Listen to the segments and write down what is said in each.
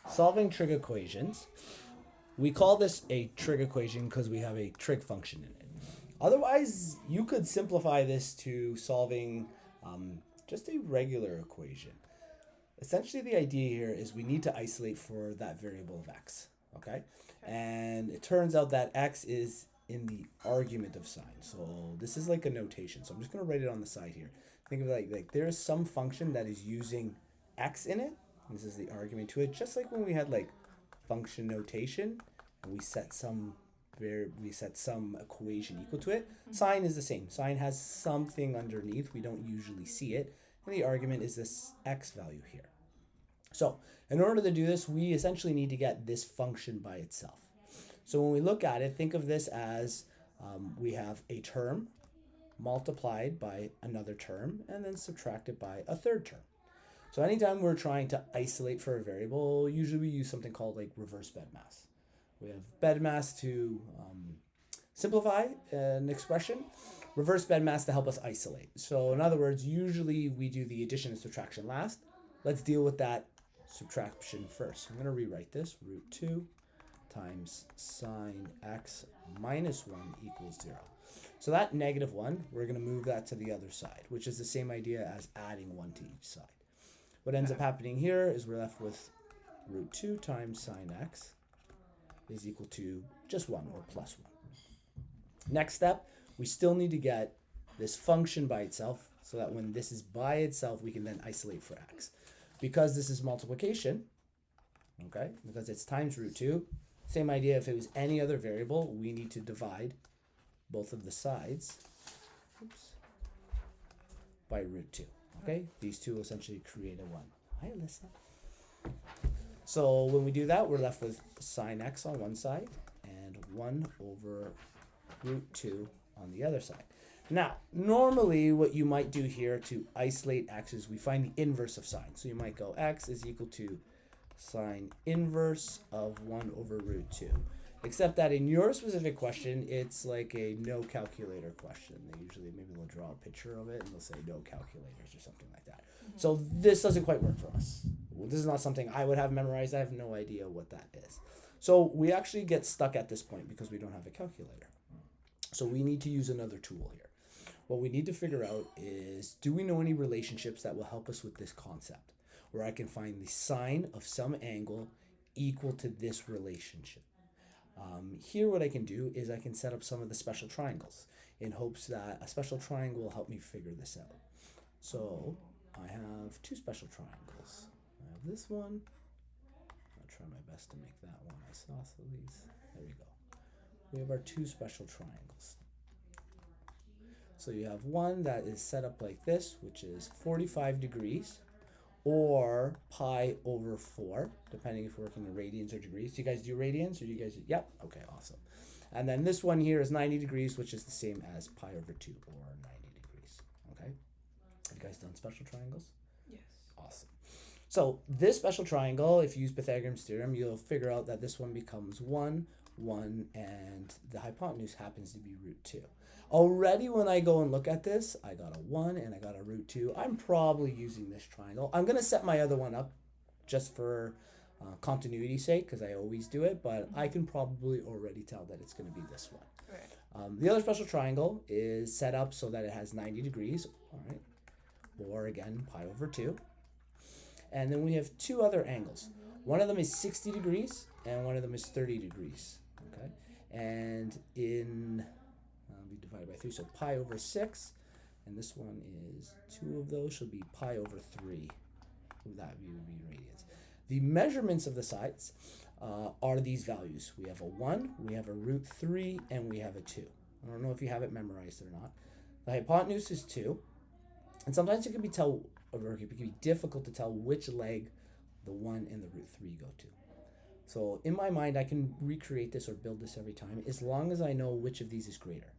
solving trig equations. We call this a trig equation because we have a trig function in it. Otherwise, you could simplify this to solving just a regular equation. Essentially, the idea here is we need to isolate for that variable of x, okay? And it turns out that x is in the argument of sign. So this is like a notation. So I'm just going to write it on the side here. Think of it like there is some function that is using x in it. This is the argument to it, just like when we had like function notation and we set some equation equal to it. Sign is the same. Sign has something underneath. We don't usually see it. And the argument is this x value here. So in order to do this, we essentially need to get this function by itself. So when we look at it, think of this as we have a term multiplied by another term and then subtracted by a third term. So anytime we're trying to isolate for a variable, usually we use something called like reverse BEDMAS. We have BEDMAS to simplify an expression, reverse BEDMAS to help us isolate. So in other words, usually we do the addition and subtraction last. Let's deal with that subtraction first. I'm going to rewrite this. Root 2 times sine x minus 1 equals 0. So that negative 1, we're going to move that to the other side, which is the same idea as adding 1 to each side. What ends up happening here is we're left with root 2 times sine x is equal to just 1 or plus 1. Next step, we still need to get this function by itself so that when this is by itself, we can then isolate for x. Because this is multiplication, okay, because it's times root 2, same idea, if it was any other variable, we need to divide both of the sides by root 2, okay? These two essentially create a 1. Hi, Alyssa. So when we do that, we're left with sine x on one side and 1 over root 2 on the other side. Now, normally what you might do here to isolate x is we find the inverse of sine. So you might go x is equal to sine inverse of 1 over root 2. Except that in your specific question, it's like a no calculator question. They usually, maybe they'll draw a picture of it and they'll say no calculators or something like that. Mm-hmm. So this doesn't quite work for us. This is not something I would have memorized. I have no idea what that is. So we actually get stuck at this point because we don't have a calculator. So we need to use another tool here. What we need to figure out is, do we know any relationships that will help us with this concept, where I can find the sine of some angle equal to this relationship? Here what I can do is I can set up some of the special triangles in hopes that a special triangle will help me figure this out. So I have two special triangles. I have this one. I'll try my best to make that one isosceles. There we go. We have our two special triangles. So you have one that is set up like this, which is 45 degrees, or pi over 4, depending if we're working in radians or degrees. Do you guys do radians, or do you guys do, yep, okay, awesome. And then this one here is 90 degrees, which is the same as pi over 2, or 90 degrees, okay? Have you guys done special triangles? Yes. Awesome. So this special triangle, if you use Pythagorean's theorem, you'll figure out that this one becomes 1, 1, and the hypotenuse happens to be root 2. Already when I go and look at this, I got a 1 and I got a root 2. I'm probably using this triangle. I'm going to set my other one up just for continuity's sake, because I always do it, but I can probably already tell that it's going to be this one. Right. The other special triangle is set up so that it has 90 degrees, all right, or again, pi over 2. And then we have two other angles. One of them is 60 degrees and one of them is 30 degrees, okay? And in, we divide by 3, so pi over 6, and this one is, two of those should be pi over 3. That would be in radians. The measurements of the sides are these values. We have a 1, we have a root 3, and we have a 2. I don't know if you have it memorized or not. The hypotenuse is 2, and sometimes it can be difficult to tell which leg the 1 and the root 3 go to. So in my mind, I can recreate this or build this every time as long as I know which of these is greater.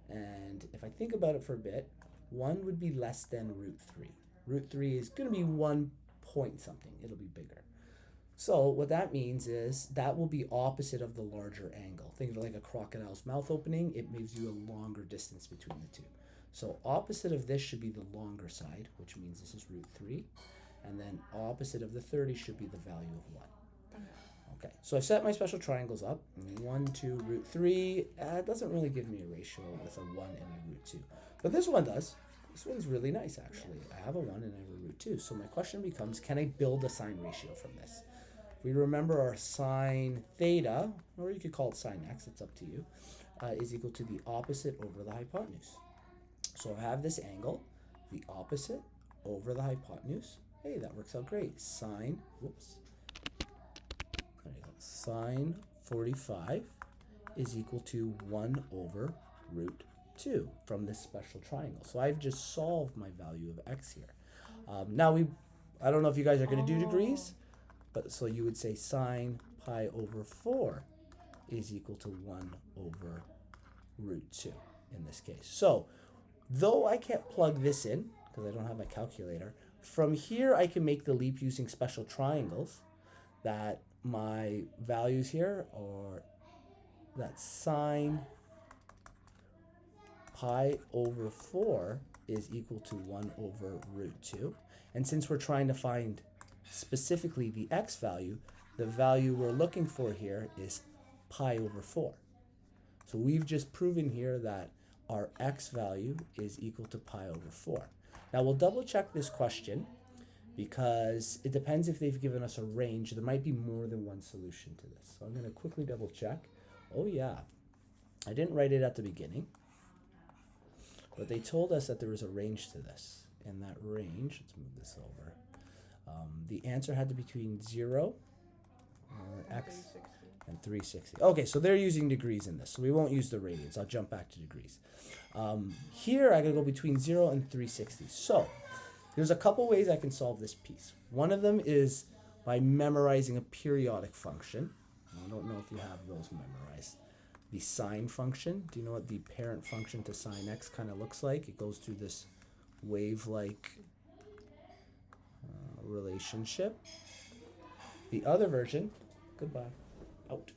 And if I think about it for a bit, 1 would be less than root 3. Root 3 is going to be 1 point something. It'll be bigger. So what that means is that will be opposite of the larger angle. Think of it like a crocodile's mouth opening. It gives you a longer distance between the two. So opposite of this should be the longer side, which means this is root 3. And then opposite of the 30 should be the value of 1. Okay, so I've set my special triangles up. 1, 2, root 3. It doesn't really give me a ratio with a 1 and a root 2. But this one does. This one's really nice, actually. I have a 1 and I have a root 2. So my question becomes, can I build a sine ratio from this? If we remember our sine theta, or you could call it sine x, it's up to you, is equal to the opposite over the hypotenuse. So I have this angle, the opposite over the hypotenuse. Hey, that works out great. Sine, whoops. There you go. Sine 45 is equal to 1 over root 2 from this special triangle. So I've just solved my value of x here. Now I don't know if you guys are going to do degrees, but so you would say sine pi over 4 is equal to 1 over root 2 in this case. So though I can't plug this in because I don't have my calculator, from here I can make the leap using special triangles that my values here are that sine pi over 4 is equal to 1 over root 2. And since we're trying to find specifically the x value, the value we're looking for here is pi over 4. So we've just proven here that our x value is equal to pi over 4. Now we'll double check this question because it depends if they've given us a range. There might be more than one solution to this. So I'm going to quickly double check. Oh yeah, I didn't write it at the beginning, but they told us that there was a range to this. And that range, let's move this over. The answer had to be between 0, x, and 360. Okay, so they're using degrees in this, so we won't use the radians. I'll jump back to degrees. Here, I gotta go between 0 and 360. So, there's a couple ways I can solve this piece. One of them is by memorizing a periodic function. I don't know if you have those memorized. The sine function, do you know what the parent function to sine x kind of looks like? It goes through this wave-like relationship. The other version, goodbye, out.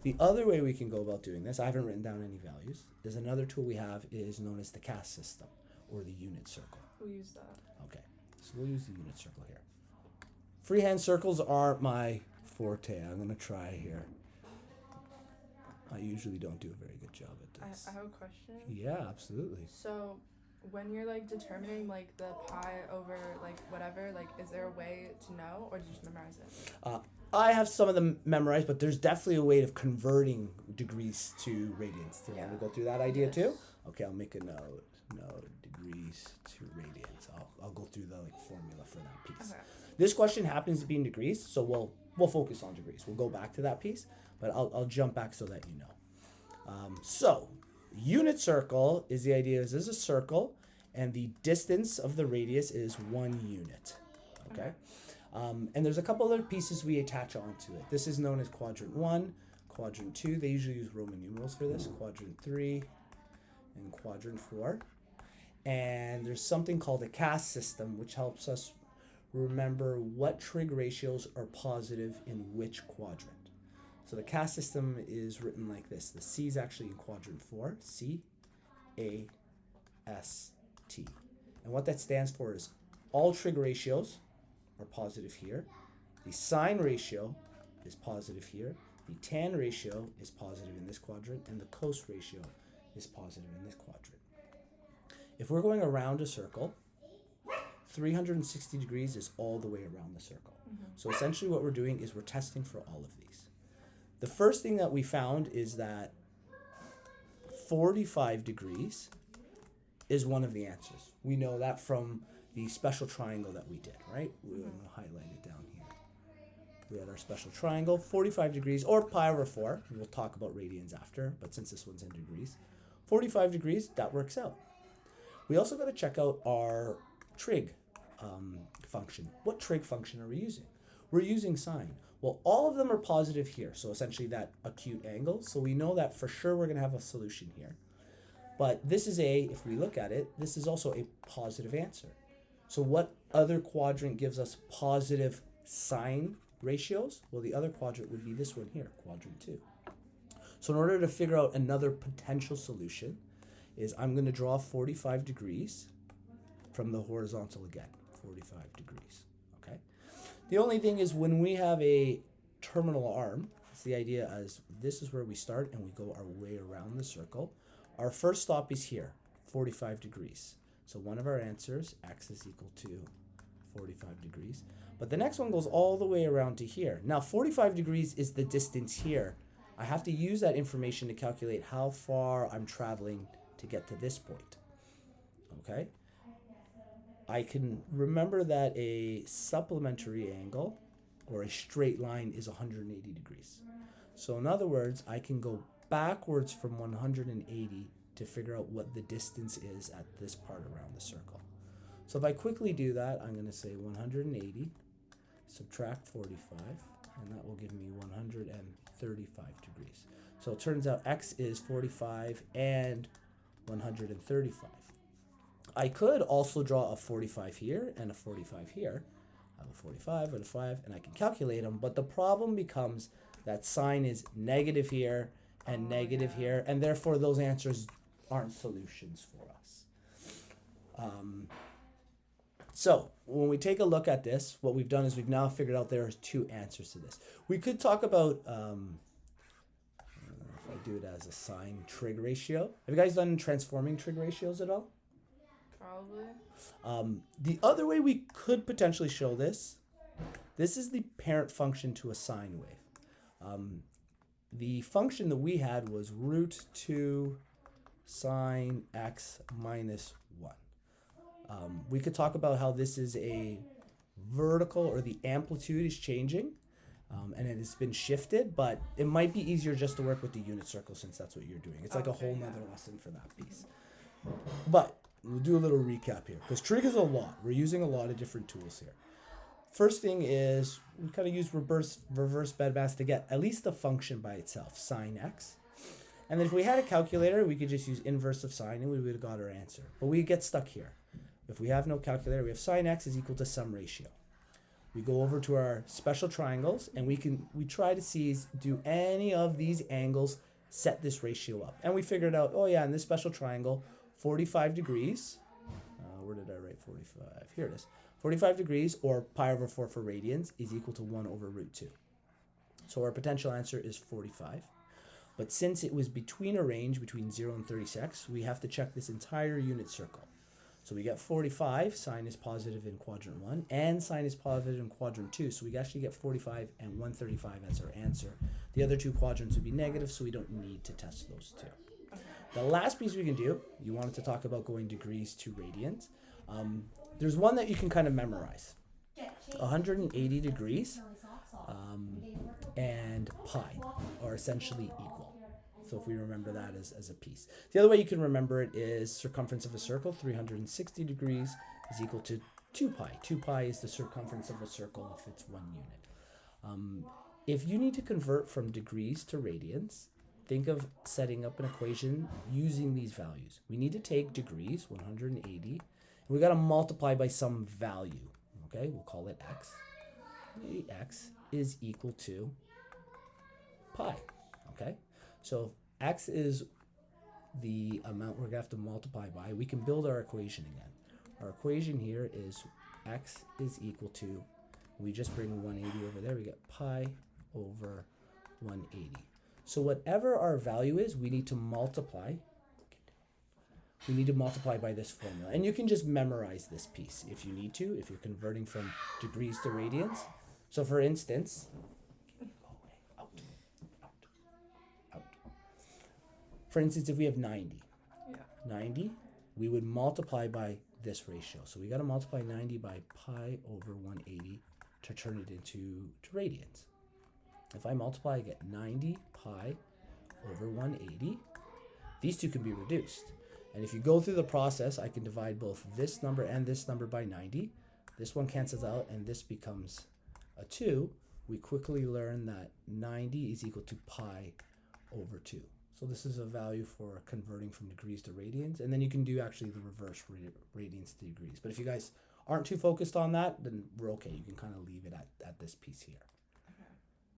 The other way we can go about doing this, I haven't written down any values, is another tool we have is known as the cast system or the unit circle. We'll use that. Okay, so we'll use the unit circle here. Freehand circles aren't my forte. I'm going to try here. I usually don't do a very good job at this. I have a question. Yeah, absolutely. So when you're like determining like the pi over like whatever, like is there a way to know or do you just memorize it? I have some of them memorized, but there's definitely a way of converting degrees to radians. Do you want to go through that idea too? Okay, I'll make a note. Degrees to radians. I'll go through the formula for that piece. Okay. This question happens to be in degrees, so we'll focus on degrees. We'll go back to that piece, but I'll jump back so that you know. So unit circle is the idea is there's a circle and the distance of the radius is 1 unit. Okay. And there's a couple other pieces we attach onto it. This is known as quadrant 1, quadrant 2. They usually use Roman numerals for this. Quadrant 3 and quadrant 4. And there's something called a cast system, which helps us remember what trig ratios are positive in which quadrant. So the cast system is written like this. The C is actually in quadrant 4, C, A, S, T. And what that stands for is all trig ratios are positive here. The sine ratio is positive here. The tan ratio is positive in this quadrant. And the cos ratio is positive in this quadrant. If we're going around a circle, 360 degrees is all the way around the circle. So essentially what we're doing is we're testing for all of these. The first thing that we found is that 45 degrees is one of the answers. We know that from the special triangle that we did, right? We're going to highlight it down here. We had our special triangle, 45 degrees, or pi over 4. We'll talk about radians after, but since this one's in degrees, 45 degrees, that works out. We also got to check out our trig function. What trig function are we using? We're using sine. Well, all of them are positive here, so essentially that acute angle. So we know that for sure we're going to have a solution here. But this is if we look at it, this is also a positive answer. So what other quadrant gives us positive sine ratios? Well, the other quadrant would be this one here, quadrant 2. So in order to figure out another potential solution, is I'm going to draw 45 degrees from the horizontal again, 45 degrees, okay? The only thing is when we have a terminal arm, it's the idea as this is where we start and we go our way around the circle. Our first stop is here, 45 degrees. So one of our answers, x is equal to 45 degrees. But the next one goes all the way around to here. Now 45 degrees is the distance here. I have to use that information to calculate how far I'm traveling to get to this point. Okay? I can remember that a supplementary angle or a straight line is 180 degrees. So in other words, I can go backwards from 180 to figure out what the distance is at this part around the circle. So if I quickly do that, I'm going to say 180, subtract 45, and that will give me 135 degrees. So it turns out x is 45 and 135. I could also draw a 45 here and a 45 here. I have a 45 and a 5, and I can calculate them, but the problem becomes that sign is negative here and negative here, and therefore those answers aren't solutions for us. So when we take a look at this, what we've done is we've now figured out there are two answers to this. We could talk about, if I do it as a sine trig ratio. Have you guys done transforming trig ratios at all? Probably. The other way we could potentially show this is the parent function to a sine wave. The function that we had was root 2 sine x minus 1. We could talk about how this is a vertical, or the amplitude is changing, and it has been shifted, but it might be easier just to work with the unit circle since that's what you're doing. It's like a whole nother lesson for that piece. But we'll do a little recap here, because trig is a lot. We're using a lot of different tools here. First thing is we kind of use reverse BEDMAS to get at least the function by itself, sine x. And then if we had a calculator, we could just use inverse of sine and we would have got our answer. But we get stuck here. If we have no calculator, we have sine x is equal to some ratio. We go over to our special triangles and we try to see, do any of these angles set this ratio up? And we figured out, oh yeah, in this special triangle, 45 degrees, where did I write 45? Here it is. 45 degrees, or pi over 4 for radians, is equal to 1 over root 2. So our potential answer is 45. But since it was between a range between 0 and 36, we have to check this entire unit circle. So we get 45, sine is positive in quadrant 1, and sine is positive in quadrant 2. So we actually get 45 and 135 as our answer. The other two quadrants would be negative, so we don't need to test those two. The last piece we can do, you wanted to talk about going degrees to radians. There's one that you can kind of memorize. 180 degrees and pi are essentially equal. So if we remember that as a piece. The other way you can remember it is circumference of a circle, 360 degrees is equal to 2 pi. 2 pi is the circumference of a circle if it's 1 unit. If you need to convert from degrees to radians, think of setting up an equation using these values. We need to take degrees, 180, and we got to multiply by some value. Okay, we'll call it x. X is equal to pi. Okay, so if x is the amount we're going to have to multiply by, we can build our equation again. Our equation here is x is equal to, we just bring 180 over there, we get pi over 180. So whatever our value is, we need to multiply. We need to multiply by this formula. And you can just memorize this piece if you need to, if you're converting from degrees to radians. So for instance, for instance, if we have 90, 90, we would multiply by this ratio. So we got to multiply 90 by pi over 180 to turn it into radians. If I multiply, I get 90 pi over 180. These two can be reduced. And if you go through the process, I can divide both this number and this number by 90. This one cancels out, and this becomes a 2. We quickly learn that 90 is equal to pi over 2. So this is a value for converting from degrees to radians. And then you can do actually the reverse, radians to degrees. But if you guys aren't too focused on that, then we're okay. You can kind of leave it at this piece here.